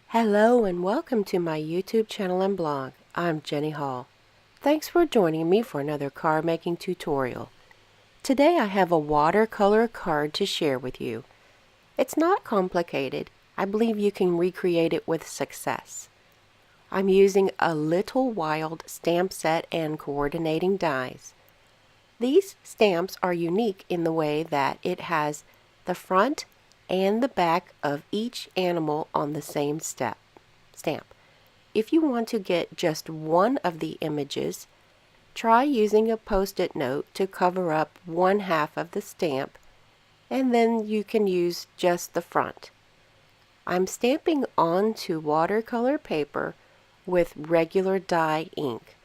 Hello and welcome to my YouTube channel and blog. I'm Jenny Hall. Thanks for joining me for another card making tutorial. Today I have a watercolor card to share with you. It's not complicated. I believe you can recreate it with success. I'm using a Little Wild stamp set and coordinating dies. These stamps are unique in the way that it has the front and the back of each animal on the same stamp. If you want to get just one of the images, try using a post-it note to cover up one half of the stamp, and then you can use just the front. I'm stamping onto watercolor paper with regular dye ink.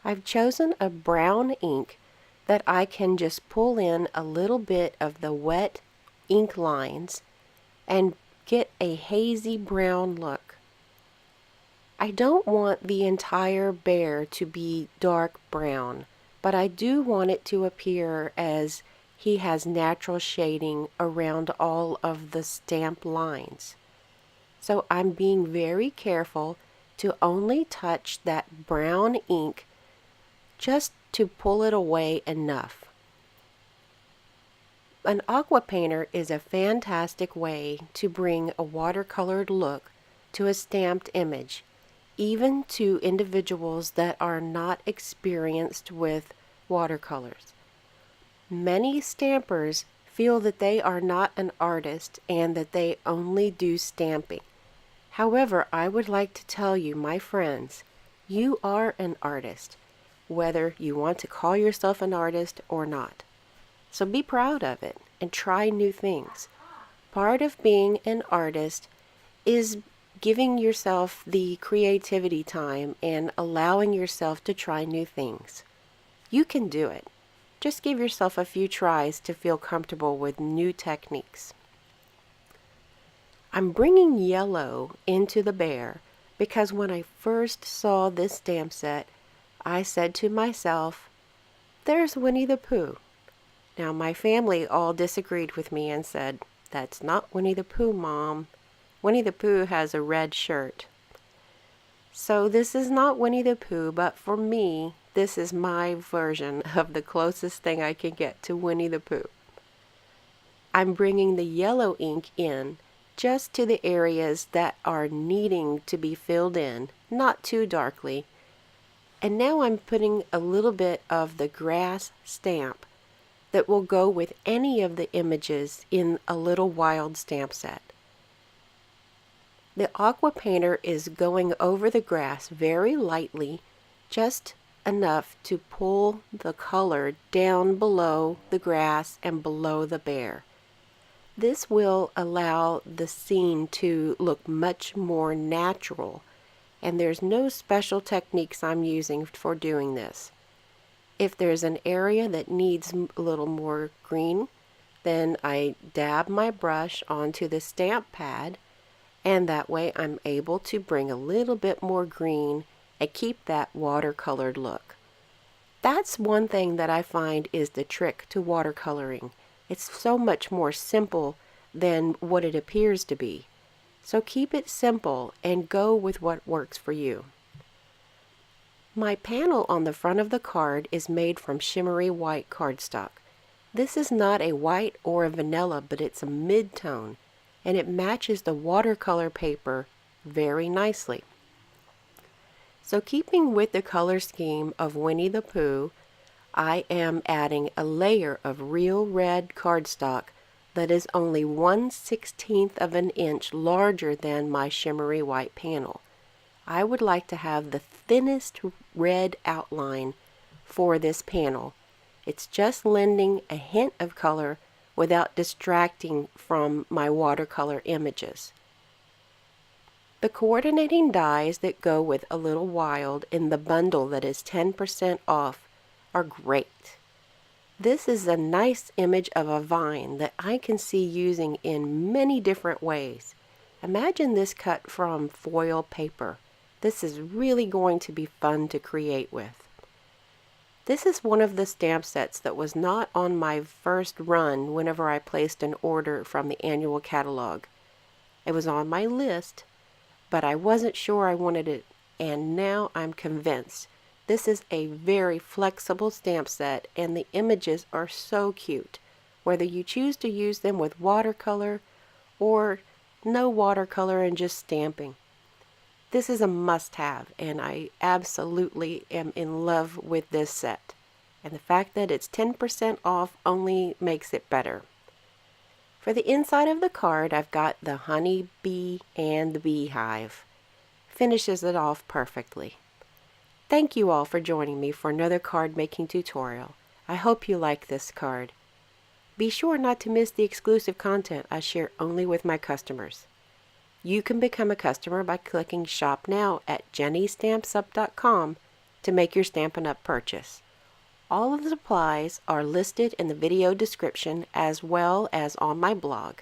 I've chosen a brown ink that I can just pull in a little bit of the wet ink lines and get a hazy brown look. I don't want the entire bear to be dark brown, but I do want it to appear as he has natural shading around all of the stamp lines. So I'm being very careful to only touch that brown ink just to pull it away enough. An aqua painter is a fantastic way to bring a watercolored look to a stamped image, even to individuals that are not experienced with watercolors. Many stampers feel that they are not an artist and that they only do stamping. However, I would like to tell you, my friends, you are an artist, whether you want to call yourself an artist or not. So be proud of it and try new things. Part of being an artist is giving yourself the creativity time and allowing yourself to try new things. You can do it. Just give yourself a few tries to feel comfortable with new techniques. I'm bringing yellow into the bear because when I first saw this stamp set, I said to myself, "There's Winnie the Pooh." Now my family all disagreed with me and said, "That's not Winnie the Pooh, Mom. Winnie the Pooh has a red shirt." So this is not Winnie the Pooh, but for me, this is my version of the closest thing I can get to Winnie the Pooh. I'm bringing the yellow ink in just to the areas that are needing to be filled in, not too darkly. And now I'm putting a little bit of the grass stamp that will go with any of the images in a Little Wild stamp set. The aqua painter is going over the grass very lightly, just enough to pull the color down below the grass and below the bear. This will allow the scene to look much more natural, and there's no special techniques I'm using for doing this. If there's an area that needs a little more green, then I dab my brush onto the stamp pad, and that way I'm able to bring a little bit more green and keep that watercolored look. That's one thing that I find is the trick to watercoloring. It's so much more simple than what it appears to be. So keep it simple and go with what works for you. My panel on the front of the card is made from shimmery white cardstock. This is not a white or a vanilla, but it's a mid-tone, and it matches the watercolor paper very nicely. So keeping with the color scheme of Winnie the Pooh, I am adding a layer of real red cardstock that is only 1/16 of an inch larger than my shimmery white panel. I would like to have the thinnest red outline for this panel. It's just lending a hint of color without distracting from my watercolor images. The coordinating dies that go with A Little Wild in the bundle that is 10% off are great. This is a nice image of a vine that I can see using in many different ways. Imagine this cut from foil paper. This is really going to be fun to create with. This is one of the stamp sets that was not on my first run whenever I placed an order from the annual catalog. It was on my list, but I wasn't sure I wanted it, and now I'm convinced. This is a very flexible stamp set, and the images are so cute, whether you choose to use them with watercolor or no watercolor and just stamping. This is a must-have, and I absolutely am in love with this set. And the fact that it's 10% off only makes it better. For the inside of the card, I've got the honey bee and the beehive. Finishes it off perfectly. Thank you all for joining me for another card making tutorial. I hope you like this card. Be sure not to miss the exclusive content I share only with my customers. You can become a customer by clicking Shop Now at jennystampsup.com to make your Stampin' Up! Purchase. All of the supplies are listed in the video description as well as on my blog.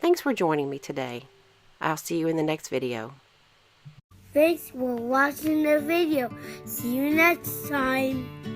Thanks for joining me today. I'll see you in the next video. Thanks for watching the video. See you next time.